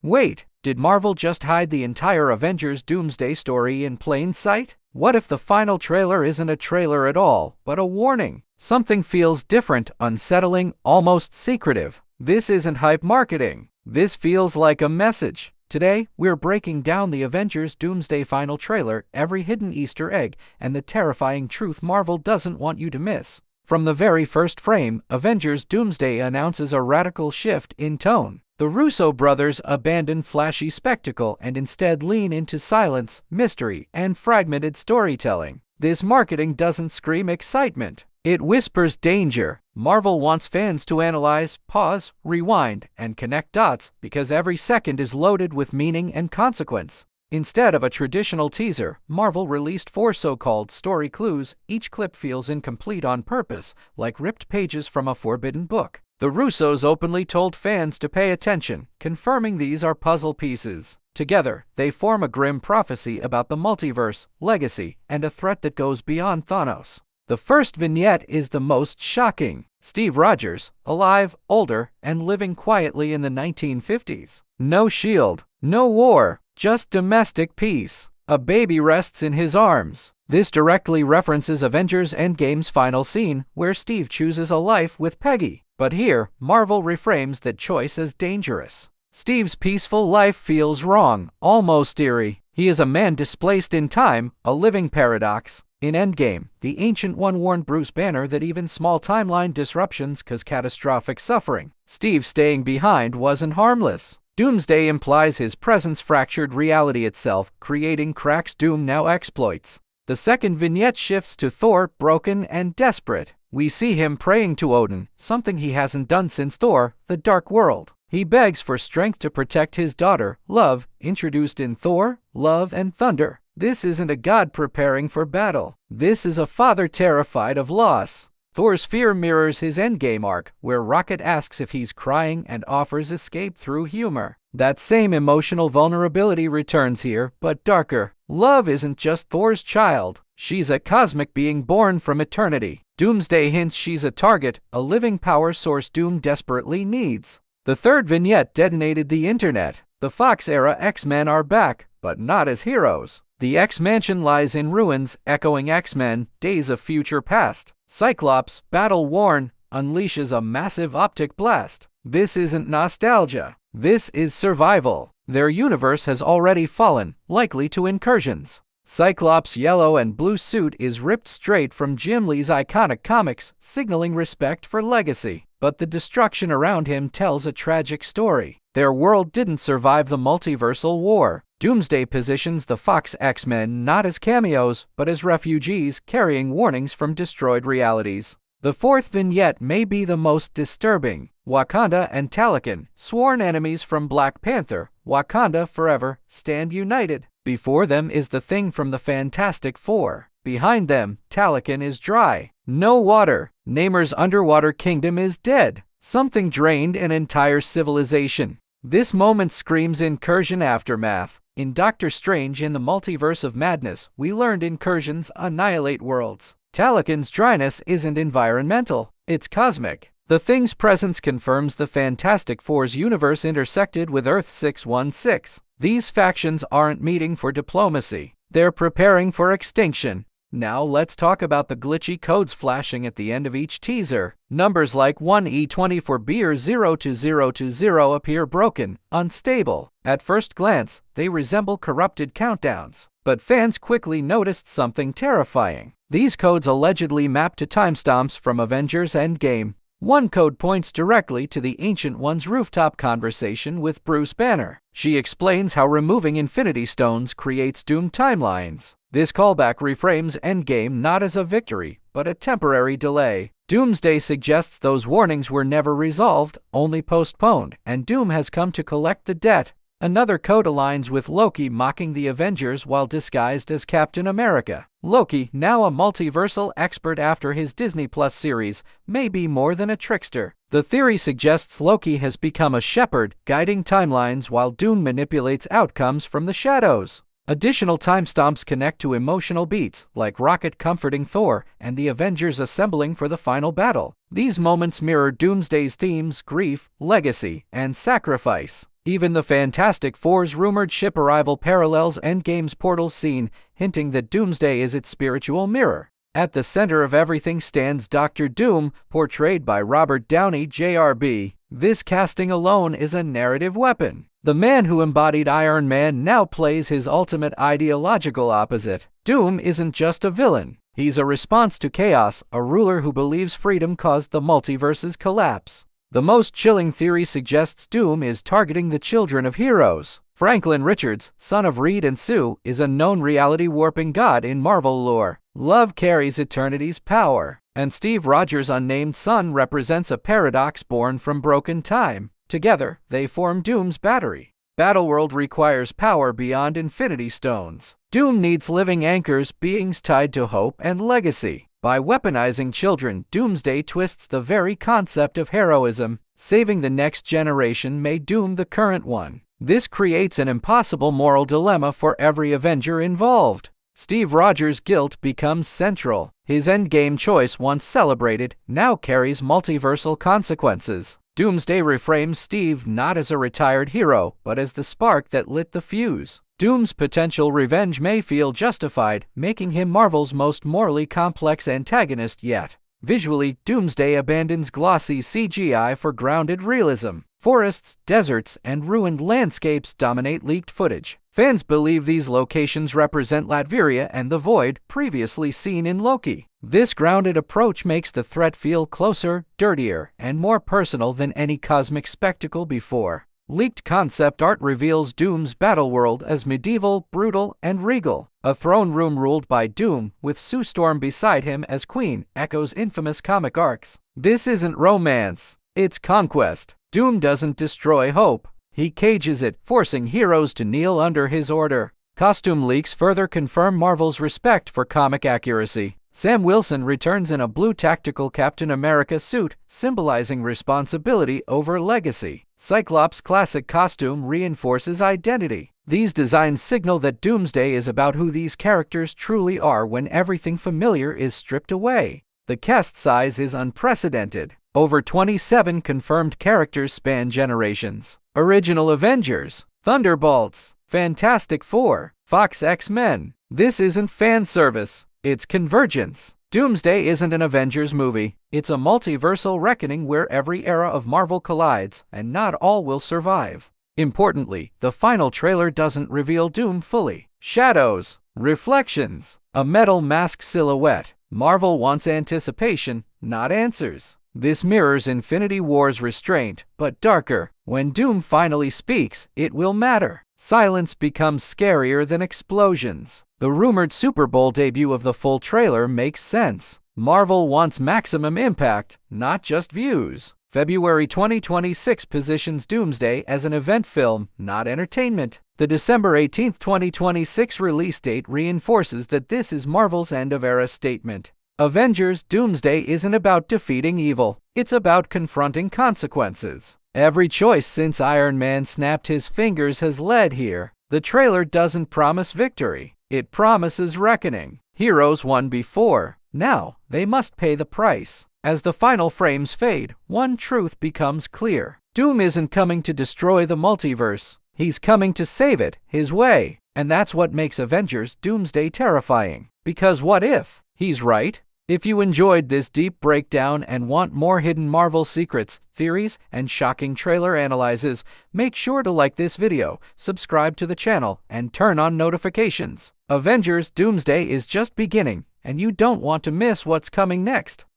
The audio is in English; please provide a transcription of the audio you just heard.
Wait, did Marvel just hide the entire Avengers Doomsday story in plain sight? What if the final trailer isn't a trailer at all, but a warning? Something feels different, unsettling, almost secretive. This isn't hype marketing. This feels like a message. Today, we're breaking down the Avengers Doomsday Final trailer, every hidden Easter egg, and the terrifying truth Marvel doesn't want you to miss. From the very first frame, Avengers Doomsday announces a radical shift in tone. The Russo Brothers abandon flashy spectacle and instead lean into silence, mystery, and fragmented storytelling. This marketing doesn't scream excitement. It whispers danger. Marvel wants fans to analyze, pause, rewind, and connect dots because every second is loaded with meaning and consequence. Instead of a traditional teaser, Marvel released 4 so-called story clues. Each clip feels incomplete on purpose, like ripped pages from a forbidden book. The Russos openly told fans to pay attention, confirming these are puzzle pieces. Together, they form a grim prophecy about the multiverse, legacy, and a threat that goes beyond Thanos. The first vignette is the most shocking. Steve Rogers, alive, older, and living quietly in the 1950s. No shield, no war, just domestic peace. A baby rests in his arms. This directly references Avengers Endgame's final scene, where Steve chooses a life with Peggy. But here, Marvel reframes that choice as dangerous. Steve's peaceful life feels wrong, almost eerie. He is a man displaced in time, a living paradox. In Endgame, the Ancient One warned Bruce Banner that even small timeline disruptions cause catastrophic suffering. Steve staying behind wasn't harmless. Doomsday implies his presence fractured reality itself, creating cracks Doom now exploits. The second vignette shifts to Thor, broken and desperate. We see him praying to Odin, something he hasn't done since Thor, The Dark World. He begs for strength to protect his daughter, Love, introduced in Thor, Love and Thunder. This isn't a god preparing for battle. This is a father terrified of loss. Thor's fear mirrors his Endgame arc, where Rocket asks if he's crying and offers escape through humor. That same emotional vulnerability returns here, but darker. Love isn't just Thor's child. She's a cosmic being born from eternity. Doomsday hints she's a target, a living power source Doom desperately needs. The third vignette detonated the internet. The Fox-era X-Men are back, but not as heroes. The X-Mansion lies in ruins, echoing X-Men, Days of Future Past. Cyclops, battle-worn, unleashes a massive optic blast. This isn't nostalgia. This is survival. Their universe has already fallen, likely to incursions. Cyclops' yellow and blue suit is ripped straight from Jim Lee's iconic comics, signaling respect for legacy. But the destruction around him tells a tragic story. Their world didn't survive the multiversal war. Doomsday positions the Fox X-Men not as cameos, but as refugees carrying warnings from destroyed realities. The fourth vignette may be the most disturbing. Wakanda and Talokan, sworn enemies from Black Panther, Wakanda forever, stand united. Before them is the Thing from the Fantastic Four. Behind them, Talokan is dry. No water. Namor's underwater kingdom is dead. Something drained an entire civilization. This moment screams incursion aftermath. In Doctor Strange in the Multiverse of Madness, we learned incursions annihilate worlds. Talokan's dryness isn't environmental, it's cosmic. The Thing's presence confirms the Fantastic Four's universe intersected with Earth 616. These factions aren't meeting for diplomacy. They're preparing for extinction. Now let's talk about the glitchy codes flashing at the end of each teaser. Numbers like 1E24B or 02020 appear broken, unstable. At first glance, they resemble corrupted countdowns. But fans quickly noticed something terrifying. These codes allegedly map to timestamps from Avengers Endgame. One code points directly to the Ancient One's rooftop conversation with Bruce Banner. She explains how removing Infinity Stones creates doomed timelines. This callback reframes Endgame not as a victory, but a temporary delay. Doomsday suggests those warnings were never resolved, only postponed, and Doom has come to collect the debt. Another code aligns with Loki mocking the Avengers while disguised as Captain America. Loki, now a multiversal expert after his Disney Plus series, may be more than a trickster. The theory suggests Loki has become a shepherd, guiding timelines while Doom manipulates outcomes from the shadows. Additional timestamps connect to emotional beats, like Rocket comforting Thor and the Avengers assembling for the final battle. These moments mirror Doomsday's themes: grief, legacy, and sacrifice. Even the Fantastic Four's rumored ship arrival parallels Endgame's portal scene, hinting that Doomsday is its spiritual mirror. At the center of everything stands Dr. Doom, portrayed by Robert Downey Jr.B. This casting alone is a narrative weapon. The man who embodied Iron Man now plays his ultimate ideological opposite. Doom isn't just a villain. He's a response to chaos, a ruler who believes freedom caused the multiverse's collapse. The most chilling theory suggests Doom is targeting the children of heroes. Franklin Richards, son of Reed and Sue, is a known reality-warping god in Marvel lore. Love carries eternity's power, and Steve Rogers' unnamed son represents a paradox born from broken time. Together, they form Doom's battery. Battleworld requires power beyond Infinity Stones. Doom needs living anchors, beings tied to hope and legacy. By weaponizing children, Doomsday twists the very concept of heroism. Saving the next generation may doom the current one. This creates an impossible moral dilemma for every Avenger involved. Steve Rogers' guilt becomes central. His endgame choice, once celebrated, now carries multiversal consequences. Doomsday reframes Steve not as a retired hero, but as the spark that lit the fuse. Doom's potential revenge may feel justified, making him Marvel's most morally complex antagonist yet. Visually, Doomsday abandons glossy CGI for grounded realism. Forests, deserts, and ruined landscapes dominate leaked footage. Fans believe these locations represent Latveria and the Void, previously seen in Loki. This grounded approach makes the threat feel closer, dirtier, and more personal than any cosmic spectacle before. Leaked concept art reveals Doom's Battleworld as medieval, brutal, and regal. A throne room ruled by Doom, with Sue Storm beside him as queen, echoes infamous comic arcs. This isn't romance, it's conquest. Doom doesn't destroy hope. He cages it, forcing heroes to kneel under his order. Costume leaks further confirm Marvel's respect for comic accuracy. Sam Wilson returns in a blue tactical Captain America suit, symbolizing responsibility over legacy. Cyclops' classic costume reinforces identity. These designs signal that Doomsday is about who these characters truly are when everything familiar is stripped away. The cast size is unprecedented. Over 27 confirmed characters span generations. Original Avengers, Thunderbolts, Fantastic Four, Fox X-Men. This isn't fan service. It's convergence. Doomsday isn't an Avengers movie. It's a multiversal reckoning where every era of Marvel collides, and not all will survive. Importantly, the final trailer doesn't reveal Doom fully. Shadows, reflections, a metal mask silhouette. Marvel wants anticipation, not answers. This mirrors Infinity War's restraint, but darker. When Doom finally speaks, it will matter. Silence becomes scarier than explosions. The rumored Super Bowl debut of the full trailer makes sense. Marvel wants maximum impact, not just views. February 2026 positions Doomsday as an event film, not entertainment. The December 18, 2026 release date reinforces that this is Marvel's end-of-era statement. Avengers: Doomsday isn't about defeating evil. It's about confronting consequences. Every choice since Iron Man snapped his fingers has led here. The trailer doesn't promise victory. It promises reckoning. Heroes won before. Now, they must pay the price. As the final frames fade, one truth becomes clear. Doom isn't coming to destroy the multiverse. He's coming to save it, his way. And that's what makes Avengers: Doomsday terrifying. Because what if he's right? If you enjoyed this deep breakdown and want more hidden Marvel secrets, theories, and shocking trailer analyses, make sure to like this video, subscribe to the channel, and turn on notifications. Avengers: Doomsday is just beginning, and you don't want to miss what's coming next.